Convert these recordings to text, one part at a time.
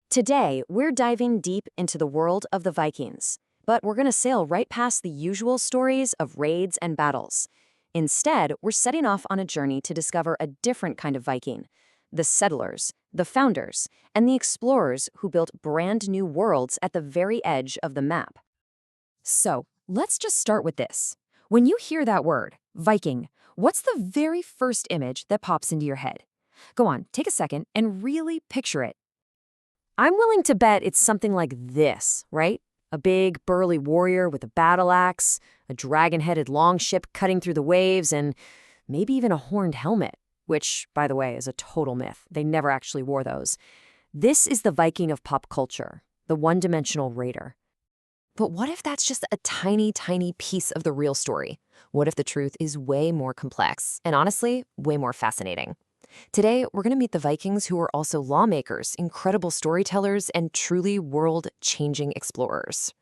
Today, we're diving deep into the world of the Vikings, but we're going to sail right past the usual stories of raids and battles. Instead, we're setting off on a journey to discover a different kind of Viking: the settlers, the founders, and the explorers who built brand new worlds at the very edge of the map. So, let's just start with this. When you hear that word, Viking, what's the very first image that pops into your head? Go on, take a second and really picture it. I'm willing to bet it's something like this, right? A big, burly warrior with a battle axe, a dragon-headed longship cutting through the waves, and maybe even a horned helmet, which, by the way, is a total myth. They never actually wore those. This is the Viking of pop culture, the one-dimensional raider. But what if that's just a tiny, tiny piece of the real story? What if the truth is way more complex and, honestly, way more fascinating? Today, we're going to meet the Vikings, who are also lawmakers, incredible storytellers, and truly world-changing explorers.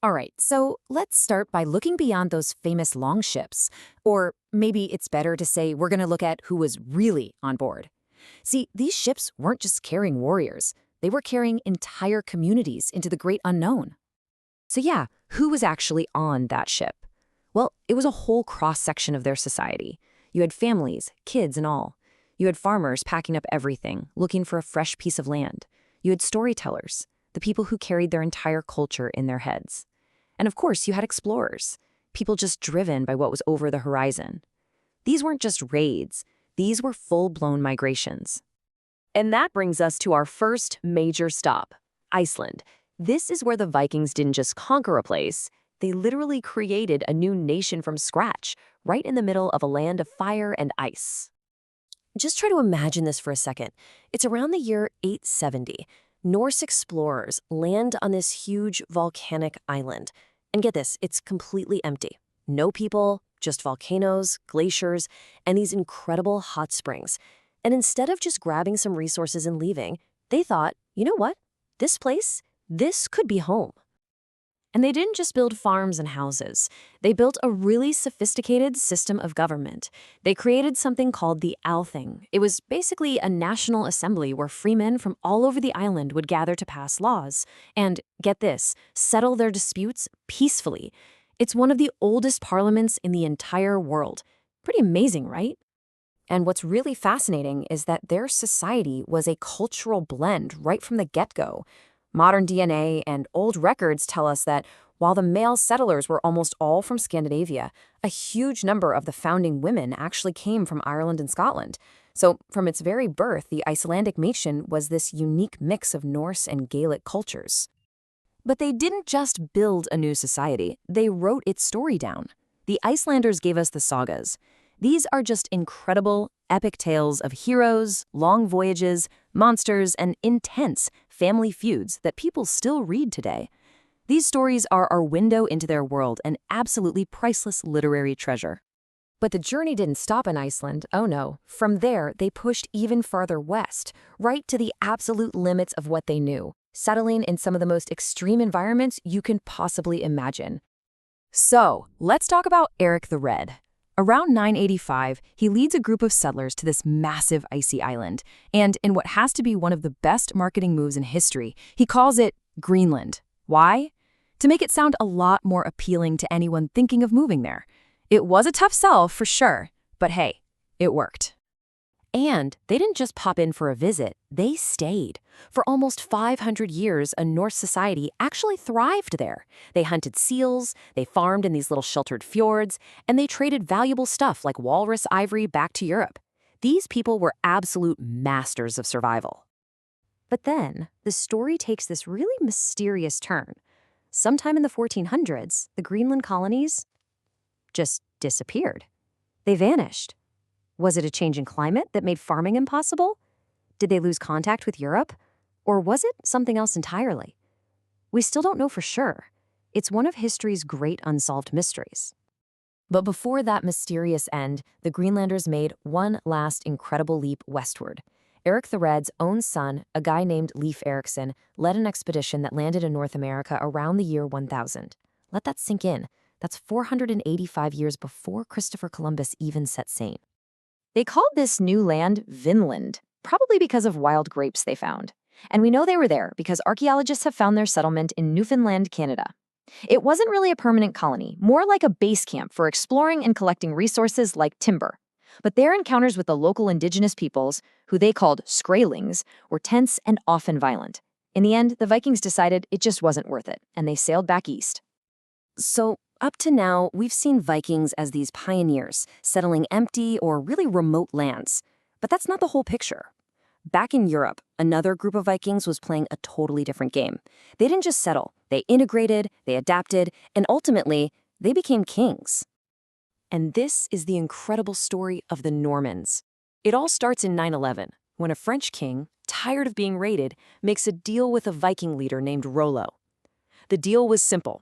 All right, so let's start by looking beyond those famous longships. Or maybe it's better to say we're going to look at who was really on board. See, these ships weren't just carrying warriors. They were carrying entire communities into the great unknown. So yeah, who was actually on that ship? Well, it was a whole cross-section of their society. You had families, kids and all. You had farmers packing up everything, looking for a fresh piece of land. You had storytellers, the people who carried their entire culture in their heads. And of course, you had explorers, people just driven by what was over the horizon. These weren't just raids, these were full-blown migrations. And that brings us to our first major stop, Iceland. This is where the Vikings didn't just conquer a place, they literally created a new nation from scratch, right in the middle of a land of fire and ice. Just try to imagine this for a second. It's around the year 870. Norse explorers land on this huge volcanic island. And get this, it's completely empty. No people, just volcanoes, glaciers, and these incredible hot springs. And instead of just grabbing some resources and leaving, they thought, you know what? This could be home. And they didn't just build farms and houses. They built a really sophisticated system of government. They created something called the Althing. It was basically a national assembly where freemen from all over the island would gather to pass laws. And, get this, settle their disputes peacefully. It's one of the oldest parliaments in the entire world. Pretty amazing, right? And what's really fascinating is that their society was a cultural blend right from the get-go. Modern DNA and old records tell us that while the male settlers were almost all from Scandinavia, a huge number of the founding women actually came from Ireland and Scotland. So from its very birth, the Icelandic nation was this unique mix of Norse and Gaelic cultures. But they didn't just build a new society, they wrote its story down. The Icelanders gave us the sagas. These are just incredible, epic tales of heroes, long voyages, monsters, and intense family feuds that people still read today. These stories are our window into their world, an absolutely priceless literary treasure. But the journey didn't stop in Iceland, oh no. From there, they pushed even farther west, right to the absolute limits of what they knew, settling in some of the most extreme environments you can possibly imagine. So, let's talk about Eric the Red. Around 985, he leads a group of settlers to this massive icy island, and in what has to be one of the best marketing moves in history, he calls it Greenland. Why? To make it sound a lot more appealing to anyone thinking of moving there. It was a tough sell for sure, but hey, it worked. And they didn't just pop in for a visit, they stayed. For almost 500 years, a Norse society actually thrived there. They hunted seals, they farmed in these little sheltered fjords, and they traded valuable stuff like walrus ivory back to Europe. These people were absolute masters of survival. But then, the story takes this really mysterious turn. Sometime in the 1400s, the Greenland colonies just disappeared. They vanished. Was it a change in climate that made farming impossible? Did they lose contact with Europe? Or was it something else entirely? We still don't know for sure. It's one of history's great unsolved mysteries. But before that mysterious end, the Greenlanders made one last incredible leap westward. Eric the Red's own son, a guy named Leif Erikson, led an expedition that landed in North America around the year 1000. Let that sink in. That's 485 years before Christopher Columbus even set sail. They called this new land Vinland, probably because of wild grapes they found. And we know they were there because archaeologists have found their settlement in Newfoundland, Canada. It wasn't really a permanent colony, more like a base camp for exploring and collecting resources like timber. But their encounters with the local indigenous peoples, who they called Skraelings, were tense and often violent. In the end, the Vikings decided it just wasn't worth it, and they sailed back east. So, up to now, we've seen Vikings as these pioneers, settling empty or really remote lands. But that's not the whole picture. Back in Europe, another group of Vikings was playing a totally different game. They didn't just settle, they integrated, they adapted, and ultimately, they became kings. And this is the incredible story of the Normans. It all starts in 911, when a French king, tired of being raided, makes a deal with a Viking leader named Rollo. The deal was simple.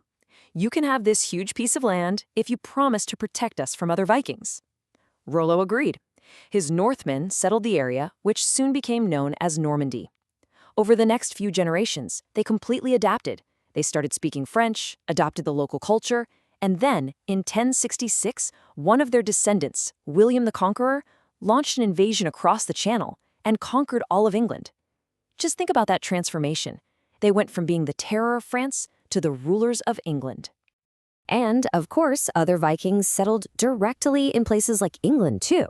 You can have this huge piece of land if you promise to protect us from other Vikings. Rollo agreed. His Northmen settled the area, which soon became known as Normandy. Over the next few generations, they completely adapted. They started speaking French, adopted the local culture, and then, in 1066, one of their descendants, William the Conqueror, launched an invasion across the Channel and conquered all of England. Just think about that transformation. They went from being the terror of France to the rulers of England. And, of course, other Vikings settled directly in places like England, too.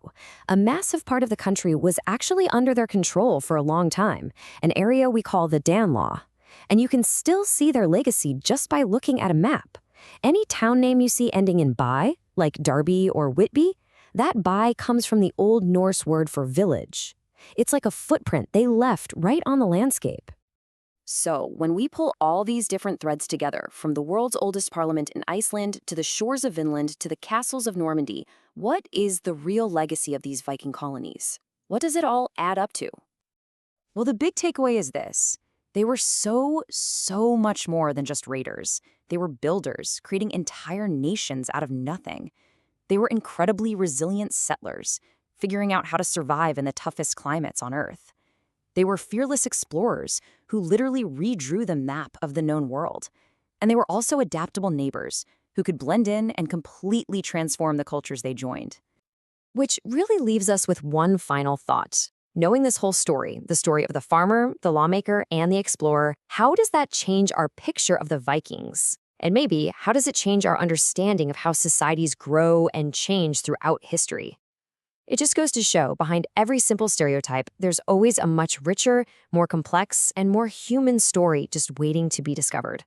A massive part of the country was actually under their control for a long time, an area we call the Danelaw. And you can still see their legacy just by looking at a map. Any town name you see ending in by, like Derby or Whitby, that by comes from the Old Norse word for village. It's like a footprint they left right on the landscape. So, when we pull all these different threads together, from the world's oldest parliament in Iceland to the shores of Vinland to the castles of Normandy, what is the real legacy of these Viking colonies? What does it all add up to? Well, the big takeaway is this. They were so much more than just raiders. They were builders, creating entire nations out of nothing. They were incredibly resilient settlers, figuring out how to survive in the toughest climates on Earth. They were fearless explorers who literally redrew the map of the known world. And they were also adaptable neighbors who could blend in and completely transform the cultures they joined. Which really leaves us with one final thought. Knowing this whole story, the story of the farmer, the lawmaker, and the explorer, how does that change our picture of the Vikings? And maybe, how does it change our understanding of how societies grow and change throughout history? It just goes to show, behind every simple stereotype, there's always a much richer, more complex, and more human story just waiting to be discovered.